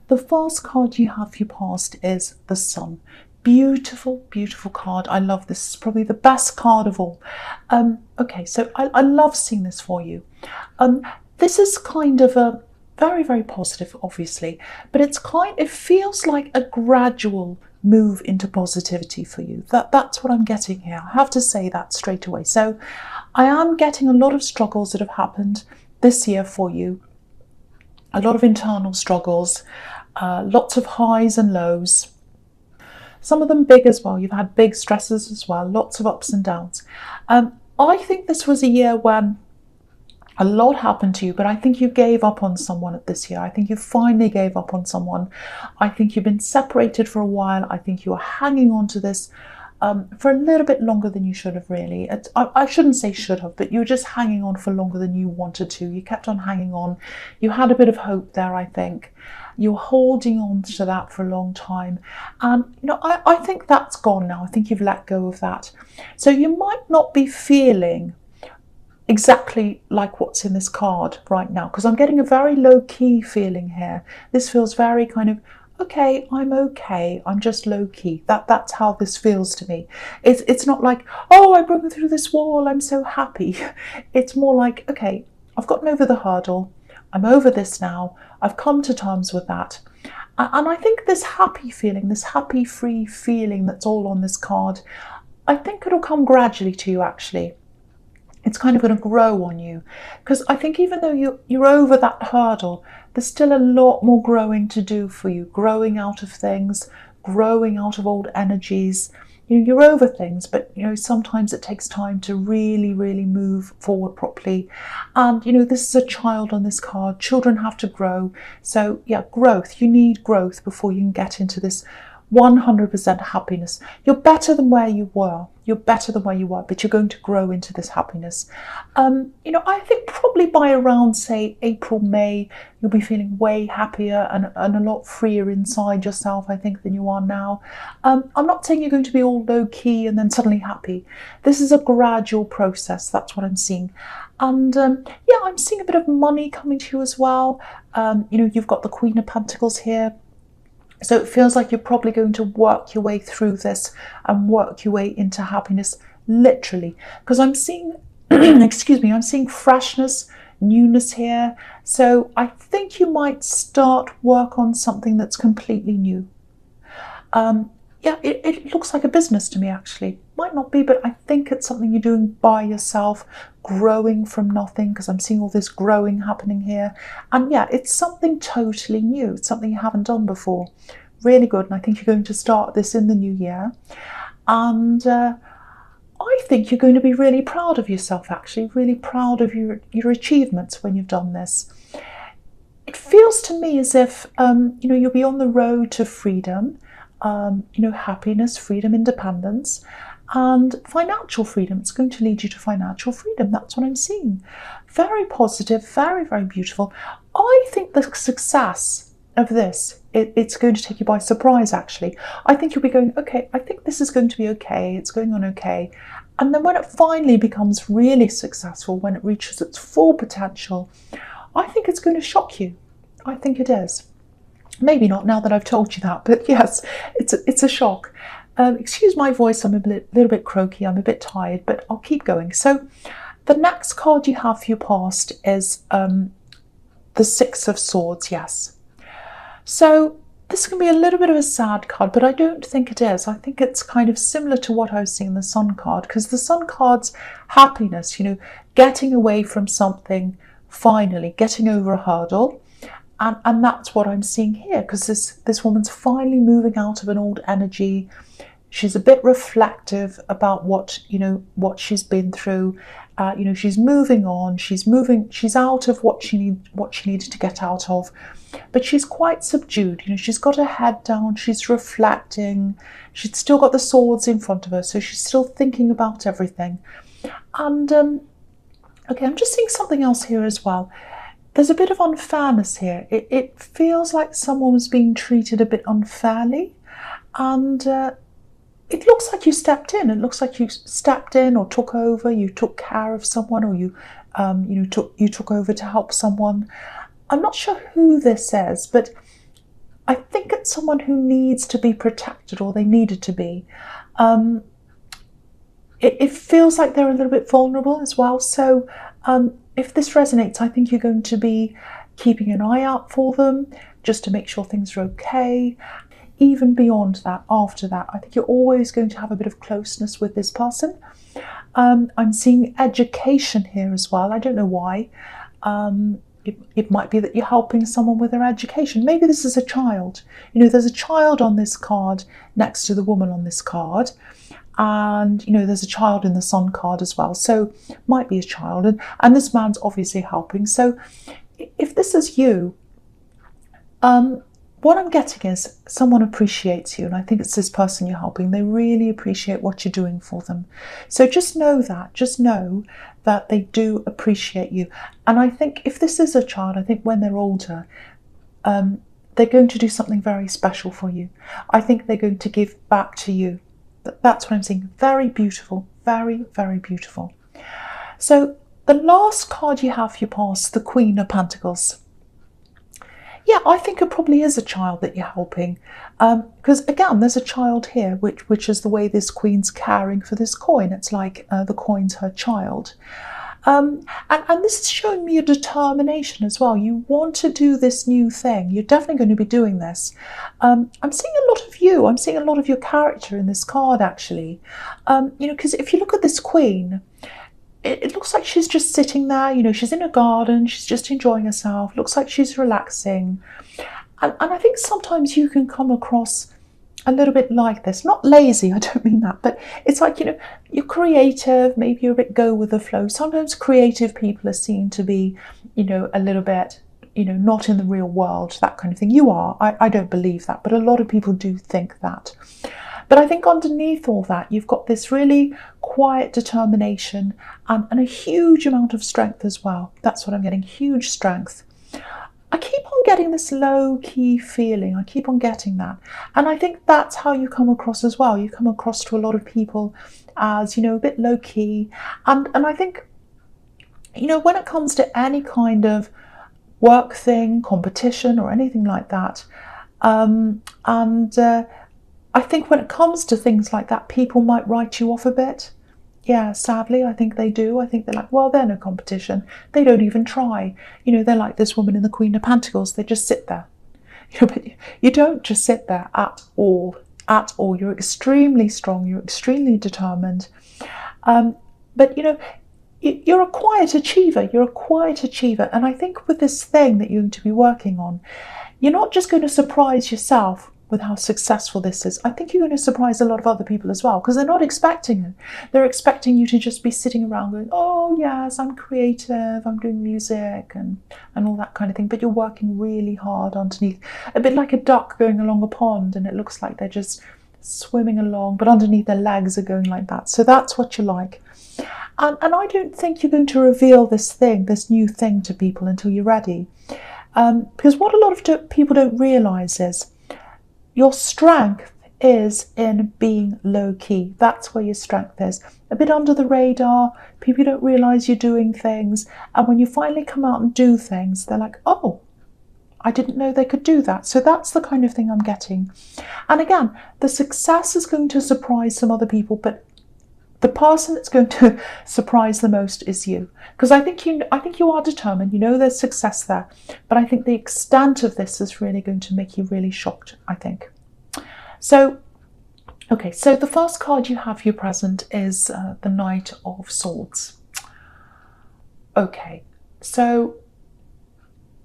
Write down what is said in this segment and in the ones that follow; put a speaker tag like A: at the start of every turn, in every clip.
A: The first card you have for your past is the Sun. Beautiful, beautiful card. I love this. It's probably the best card of all. Okay, so I love seeing this for you. This is kind of a very, very positive, obviously, but it feels like a gradual move into positivity for you. That's what I'm getting here. I have to say that straight away. So I am getting a lot of struggles that have happened this year for you. A lot of internal struggles, lots of highs and lows. Some of them big as well. You've had big stresses as well, lots of ups and downs. I think this was a year when a lot happened to you, but I think you gave up on someone this year. I think you finally gave up on someone. I think you've been separated for a while. I think you are hanging on to this for a little bit longer than you should have, really. I shouldn't say should have, but you were just hanging on for longer than you wanted to. You kept on hanging on. You had a bit of hope there, I think. You're holding on to that for a long time. And, I think that's gone now. I think you've let go of that. So you might not be feeling exactly like what's in this card right now, because I'm getting a very low-key feeling here. This feels very kind of, okay, I'm just low-key. That's how this feels to me. It's not like, oh, I broke through this wall, I'm so happy. It's more like, okay, I've gotten over the hurdle, I'm over this now, I've come to terms with that. And I think this happy feeling, this happy free feeling that's all on this card, I think it'll come gradually to you, actually. It's kind of going to grow on you, because I think even though you're over that hurdle, there's still a lot more growing to do for you, growing out of things, growing out of old energies. You're over things, but sometimes it takes time to really, really move forward properly. And this is a child on this card. Children have to grow. So yeah, growth. You need growth before you can get into this 100% happiness. You're better than where you were. You're better than where you were, but you're going to grow into this happiness. I think probably by around, say, April, May, you'll be feeling way happier and a lot freer inside yourself, I think, than you are now. I'm not saying you're going to be all low-key and then suddenly happy. This is a gradual process. That's what I'm seeing. And yeah, I'm seeing a bit of money coming to you as well. You've got the Queen of Pentacles here. So it feels like you're probably going to work your way through this and work your way into happiness, literally. Because I'm seeing, excuse me, I'm seeing freshness, newness here. So I think you might start work on something that's completely new. Yeah, it looks like a business to me, actually. Might not be, but I think it's something you're doing by yourself, growing from nothing, because I'm seeing all this growing happening here. And yeah, it's something totally new. It's something you haven't done before. Really good. And I think you're going to start this in the new year. And I think you're going to be really proud of yourself, actually, really proud of your achievements when you've done this. It feels to me as if, you'll be on the road to freedom. Happiness, freedom, independence, and financial freedom. It's going to lead you to financial freedom. That's what I'm seeing. Very positive, very, very beautiful. I think the success of this, it's going to take you by surprise, actually. I think you'll be going, okay, I think this is going to be okay. It's going on okay. And then when it finally becomes really successful, when it reaches its full potential, I think it's going to shock you. I think it is. Maybe not now that I've told you that, but yes, it's a shock. Excuse my voice, I'm a little bit croaky, I'm a bit tired, but I'll keep going. So the next card you have for your past is the Six of Swords, yes. So this can be a little bit of a sad card, but I don't think it is. I think it's kind of similar to what I was seeing in the Sun card, because the Sun card's happiness, getting away from something, finally, getting over a hurdle. And that's what I'm seeing here, because this woman's finally moving out of an old energy. She's a bit reflective about what she's been through. She's moving on. She's out of what she needed to get out of, but she's quite subdued. She's got her head down. She's reflecting. She's still got the swords in front of her, so she's still thinking about everything. And okay, I'm just seeing something else here as well. There's a bit of unfairness here. It feels like someone was being treated a bit unfairly, and it looks like you stepped in. It looks like you stepped in or took over. You took care of someone, or you took over to help someone. I'm not sure who this is, but I think it's someone who needs to be protected, or they needed to be. It feels like they're a little bit vulnerable as well. So if this resonates, I think you're going to be keeping an eye out for them just to make sure things are okay. Even beyond that, after that, I think you're always going to have a bit of closeness with this person. I'm seeing education here as well. I don't know why. It might be that you're helping someone with their education. Maybe this is a child. You know, there's a child on this card next to the woman on this card. And, you know, there's a child in the Sun card as well. So might be a child. And this man's obviously helping. So if this is you, what I'm getting is someone appreciates you. And I think it's this person you're helping. They really appreciate what you're doing for them. So just know that. Just know that they do appreciate you. And I think if this is a child, I think when they're older, they're going to do something very special for you. I think they're going to give back to you. That's what I'm seeing. Very beautiful. Very, very beautiful. So the last card you have for your past, the Queen of Pentacles. Yeah, I think it probably is a child that you're helping. Because again, there's a child here, which is the way this queen's caring for this coin. It's like the coin's her child. And this is showing me a determination as well. You want to do this new thing. You're definitely going to be doing this. I'm seeing a lot of you. I'm seeing a lot of your character in this card, actually. You know, because if you look at this queen, it looks like she's just sitting there. You know, she's in a garden. She's just enjoying herself. Looks like she's relaxing. And I think sometimes you can come across a little bit like this. Not lazy, I don't mean that, but it's like, you know, you're creative, maybe you're a bit go with the flow. Sometimes creative people are seen to be, you know, a little bit, you know, not in the real world, that kind of thing. You are. I don't believe that, but a lot of people do think that. But I think underneath all that, you've got this really quiet determination and a huge amount of strength as well. That's what I'm getting, huge strength. I keep on getting this low-key feeling. I keep on getting that. And I think that's how you come across as well. You come across to a lot of people as, you know, a bit low-key. And I think, you know, when it comes to any kind of work thing, competition or anything like that, I think when it comes to things like that, people might write you off a bit. Yeah, sadly, I think they do. I think they're like, well, they're no competition. They don't even try. You know, they're like this woman in the Queen of Pentacles. They just sit there. You know, but you don't just sit there at all. At all. You're extremely strong. You're extremely determined. But, you know, you're a quiet achiever. You're a quiet achiever. And I think with this thing that you're going to be working on, you're not just going to surprise yourself with how successful this is. I think you're going to surprise a lot of other people as well, because they're not expecting it. They're expecting you to just be sitting around going, oh yes, I'm creative, I'm doing music and all that kind of thing, but you're working really hard underneath, a bit like a duck going along a pond, and it looks like they're just swimming along, but underneath their legs are going like that. So that's what you like. And I don't think you're going to reveal this thing, this new thing to people until you're ready. Because what a lot of people don't realise is your strength is in being low-key. That's where your strength is. A bit under the radar, people don't realise you're doing things, and when you finally come out and do things, they're like, oh, I didn't know they could do that. So that's the kind of thing I'm getting. And again, the success is going to surprise some other people, but the person that's going to surprise the most is you. Because I think you are determined, you know there's success there, but I think the extent of this is really going to make you really shocked, I think. So, okay, so the first card you have here present is the Knight of Swords. Okay, so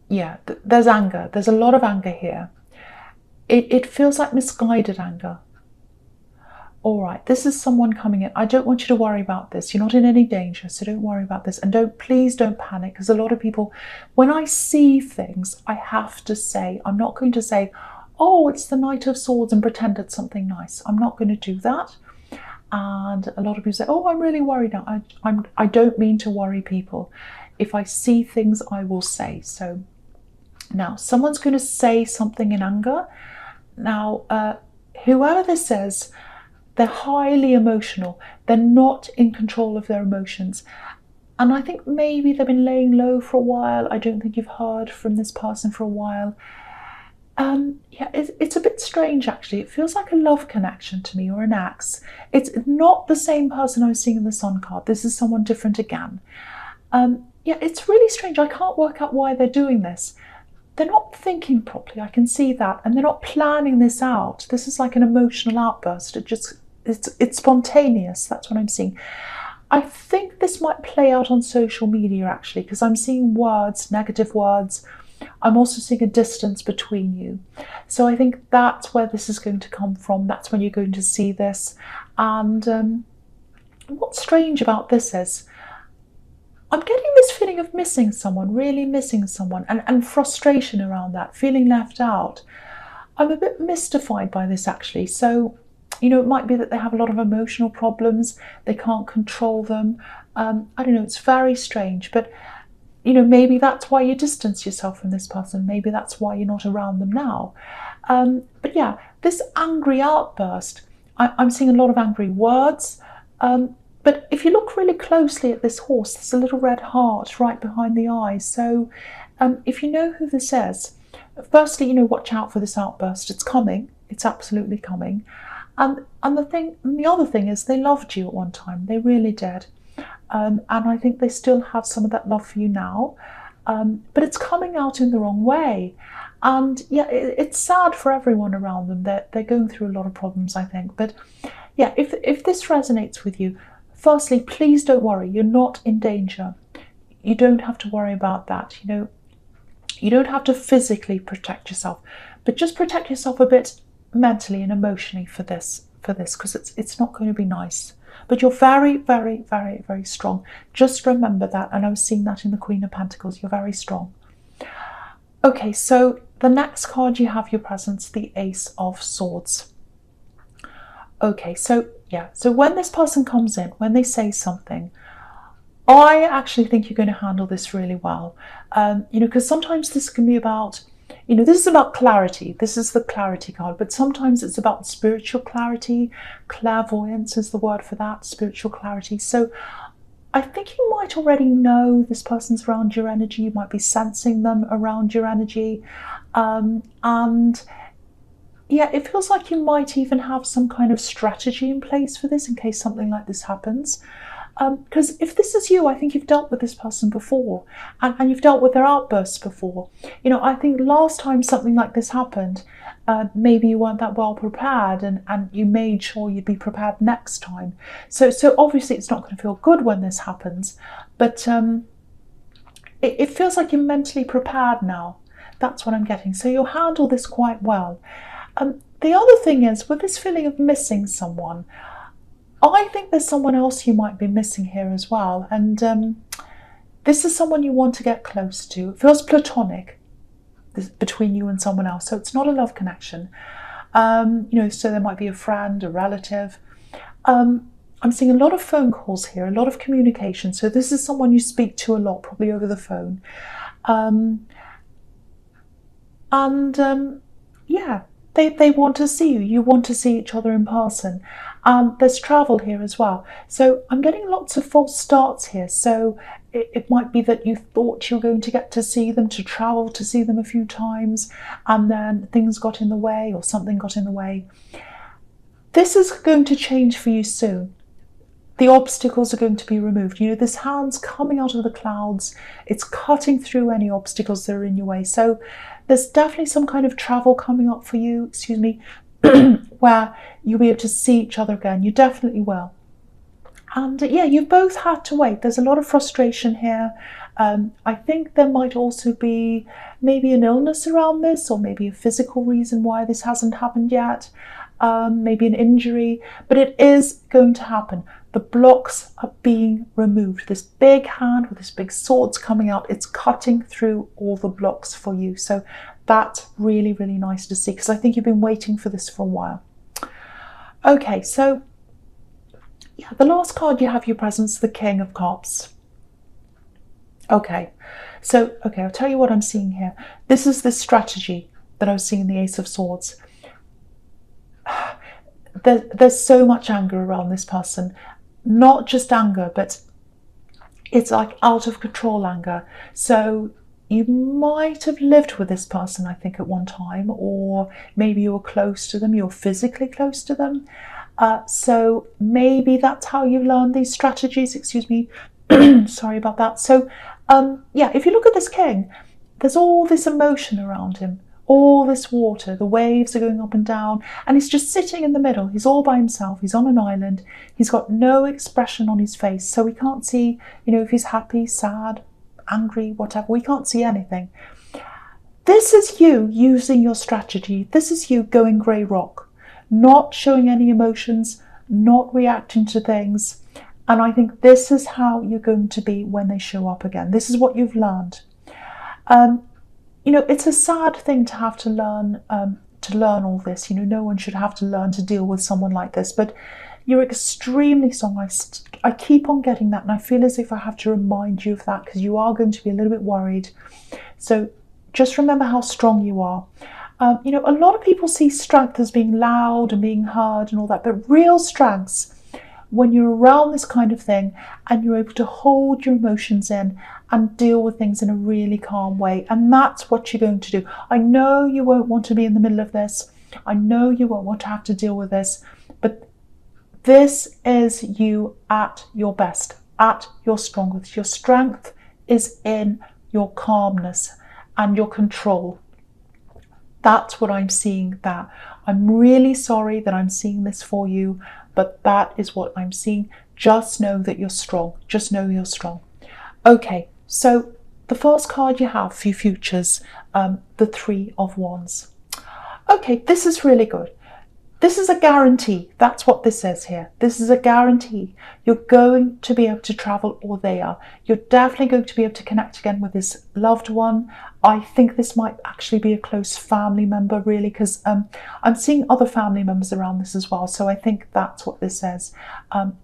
A: yeah, there's anger. There's a lot of anger here. It feels like misguided anger. All right, this is someone coming in. I don't want you to worry about this. You're not in any danger, so don't worry about this. And please don't panic, because a lot of people, when I see things, I have to say, I'm not going to say, oh, it's the Knight of Swords and pretend it's something nice. I'm not going to do that. And a lot of people say, oh, I'm really worried now. I don't mean to worry people. If I see things, I will say. So now someone's going to say something in anger. Now, whoever this is, they're highly emotional. They're not in control of their emotions. And I think maybe they've been laying low for a while. I don't think you've heard from this person for a while. Yeah, it's a bit strange actually. It feels like a love connection to me, or an ex. It's not the same person I was seeing in the Sun card. This is someone different again. Yeah, it's really strange. I can't work out why they're doing this. They're not thinking properly, I can see that, and they're not planning this out. This is like an emotional outburst. It's spontaneous. That's what I'm seeing. I think this might play out on social media actually, because I'm seeing words, negative words. I'm also seeing a distance between you. So I think that's where this is going to come from. That's when you're going to see this. And what's strange about this is I'm getting this feeling of missing someone, really missing someone, and frustration around that, feeling left out. I'm a bit mystified by this actually. So, you know, it might be that they have a lot of emotional problems, they can't control them. I don't know, it's very strange, but you know, maybe that's why you distance yourself from this person. Maybe that's why you're not around them now. But yeah, this angry outburst, I'm seeing a lot of angry words. But if you look really closely at this horse, there's a little red heart right behind the eyes. So if you know who this is, firstly, you know, watch out for this outburst. It's coming. It's absolutely coming. And the other thing is they loved you at one time. They really did. And I think they still have some of that love for you now. But it's coming out in the wrong way. And yeah, it's sad for everyone around them. They're going through a lot of problems, I think. But yeah, if this resonates with you, firstly, please don't worry. You're not in danger. You don't have to worry about that. You know, you don't have to physically protect yourself, but just protect yourself a bit mentally and emotionally for this, because it's not going to be nice. But you're very, very, very, very strong. Just remember that. And I was seeing that in the Queen of Pentacles. You're very strong. Okay, so the next card you have your presence, the Ace of Swords. Okay, so yeah, so when this person comes in, when they say something, I actually think you're going to handle this really well. You know, because sometimes this can be about, you know, this is about clarity. This is the clarity card, but sometimes it's about spiritual clarity. Clairvoyance is the word for that, spiritual clarity. So I think you might already know this person's around your energy. You might be sensing them around your energy. And yeah, it feels like you might even have some kind of strategy in place for this in case something like this happens. Because if this is you, I think you've dealt with this person before, and you've dealt with their outbursts before. You know, I think last time something like this happened, maybe you weren't that well prepared, and you made sure you'd be prepared next time. So obviously it's not going to feel good when this happens, but it feels like you're mentally prepared now. That's what I'm getting. So you'll handle this quite well. The other thing is, with this feeling of missing someone, I think there's someone else you might be missing here as well. And this is someone you want to get close to. It feels platonic between you and someone else. So it's not a love connection. You know, so there might be a friend, a relative. I'm seeing a lot of phone calls here, a lot of communication. So this is someone you speak to a lot, probably over the phone. Yeah, they want to see you. You want to see each other in person. There's travel here as well. So I'm getting lots of false starts here. So it might be that you thought you were going to get to see them, to travel to see them a few times, and then things got in the way, or something got in the way. This is going to change for you soon. The obstacles are going to be removed. You know, this hand's coming out of the clouds. It's cutting through any obstacles that are in your way. So there's definitely some kind of travel coming up for you, where you'll be able to see each other again. You definitely will. And yeah, you've both had to wait. There's a lot of frustration here. I think there might also be maybe an illness around this, or maybe a physical reason why this hasn't happened yet. Maybe an injury, but it is going to happen. The blocks are being removed. This big hand with this big sword's coming out. It's cutting through all the blocks for you. So that's really, really nice to see, because I think you've been waiting for this for a while. Okay, so yeah, the last card you have your presence, the King of Cups. Okay, I'll tell you what I'm seeing here. This is the strategy that I was seeing in the Ace of Swords. There's so much anger around this person. Not just anger, but it's like out of control anger. So you might have lived with this person, I think, at one time, or maybe you were close to them, you're physically close to them. So maybe that's how you learn these strategies, excuse me. Sorry about that. So yeah, if you look at this king, there's all this emotion around him, all this water, the waves are going up and down, and he's just sitting in the middle. He's all by himself, he's on an island, he's got no expression on his face, so we can't see, if he's happy, sad, angry, whatever. We can't see anything. This is you using your strategy. This is you going grey rock, not showing any emotions, not reacting to things. And I think this is how you're going to be when they show up again. This is what you've learned. It's a sad thing to have to learn all this. No one should have to learn to deal with someone like this, but you're extremely strong. I keep on getting that, and I feel as if I have to remind you of that, because you are going to be a little bit worried. So just remember how strong you are. A lot of people see strength as being loud and being heard and all that, but real strengths, when you're around this kind of thing and you're able to hold your emotions in and deal with things in a really calm way. And that's what you're going to do. I know you won't want to be in the middle of this. I know you won't want to have to deal with this, but this is you at your best, at your strongest. Your strength is in your calmness and your control. That's what I'm seeing there. I'm really sorry that I'm seeing this for you, but that is what I'm seeing. Just know that you're strong. Just know you're strong. Okay, so the first card you have for your futures, the Three of Wands. Okay, this is really good. This is a guarantee. That's what this says here. This is a guarantee. You're going to be able to travel, or they are. You're definitely going to be able to connect again with this loved one. I think this might actually be a close family member, really, because I'm seeing other family members around this as well. So I think that's what this says.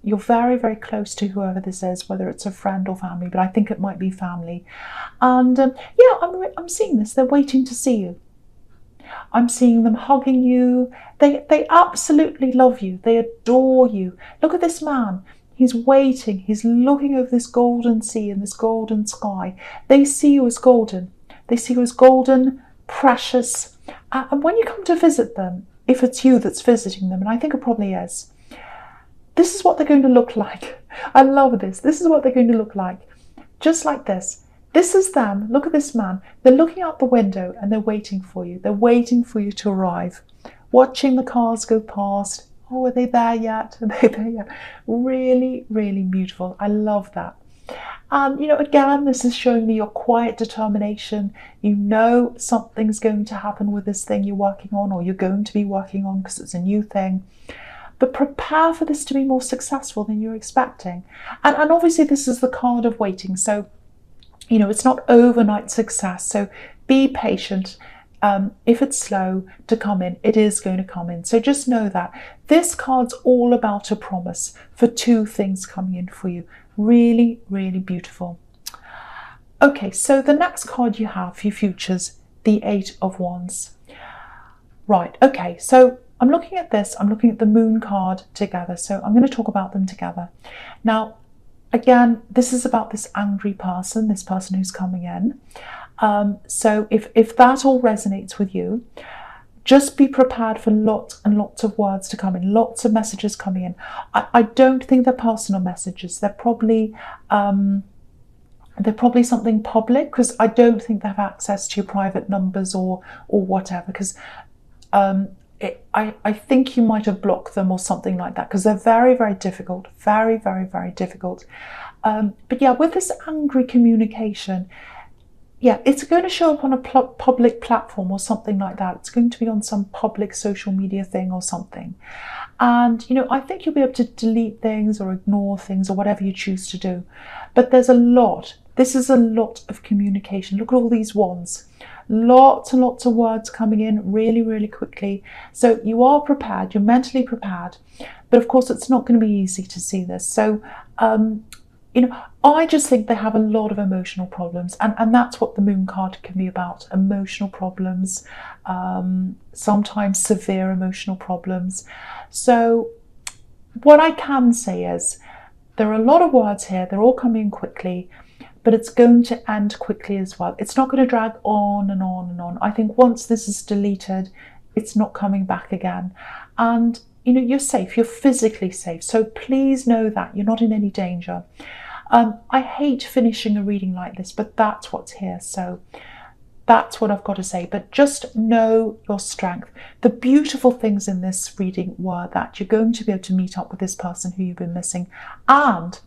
A: You're very, very close to whoever this is, whether it's a friend or family, but I think it might be family. And yeah, I'm seeing this. They're waiting to see you. I'm seeing them hugging you. They absolutely love you. They adore you. Look at this man. He's waiting. He's looking over this golden sea and this golden sky. They see you as golden. They see you as golden, precious. And when you come to visit them, if it's you that's visiting them, and I think it probably is, this is what they're going to look like. I love this. This is what they're going to look like. Just like this. This is them. Look at this man. They're looking out the window and they're waiting for you. They're waiting for you to arrive. Watching the cars go past. Oh, are they there yet? Are they there yet? Really, really beautiful. I love that. And, again, this is showing me your quiet determination. You know something's going to happen with this thing you're working on, or you're going to be working on, because it's a new thing. But prepare for this to be more successful than you're expecting. And obviously this is the card of waiting. So, it's not overnight success. So be patient. If it's slow to come in, it is going to come in. So just know that this card's all about a promise for two things coming in for you. Really, really beautiful. Okay, so the next card you have for your futures, the Eight of Wands. Right, okay, so I'm looking at this. I'm looking at the Moon card together. So I'm going to talk about them together. Now, again, this is about this angry person, this person who's coming in. So if that all resonates with you, just be prepared for lots and lots of words to come in, lots of messages coming in. I don't think they're personal messages. They're probably something public, because I don't think they have access to your private numbers or whatever, because I think you might have blocked them or something like that, because they're very, very difficult, very, very, very difficult. But yeah, with this angry communication, yeah, it's going to show up on a public platform or something like that. It's going to be on some public social media thing or something. And, I think you'll be able to delete things or ignore things or whatever you choose to do. But there's a lot. This is a lot of communication. Look at all these wands. Lots and lots of words coming in really, really quickly. So you are prepared. You're mentally prepared. But of course, it's not going to be easy to see this. So, I just think they have a lot of emotional problems, and that's what the Moon card can be about. Emotional problems, sometimes severe emotional problems. So what I can say is there are a lot of words here. They're all coming in quickly, but it's going to end quickly as well. It's not going to drag on and on and on. I think once this is deleted, it's not coming back again. And you know, you're safe, you're physically safe. So please know that you're not in any danger. I hate finishing a reading like this, but that's what's here. So that's what I've got to say. But just know your strength. The beautiful things in this reading were that you're going to be able to meet up with this person who you've been missing, and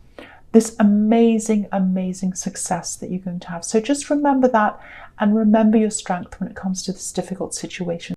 A: this amazing, amazing success that you're going to have. So just remember that, and remember your strength when it comes to this difficult situation.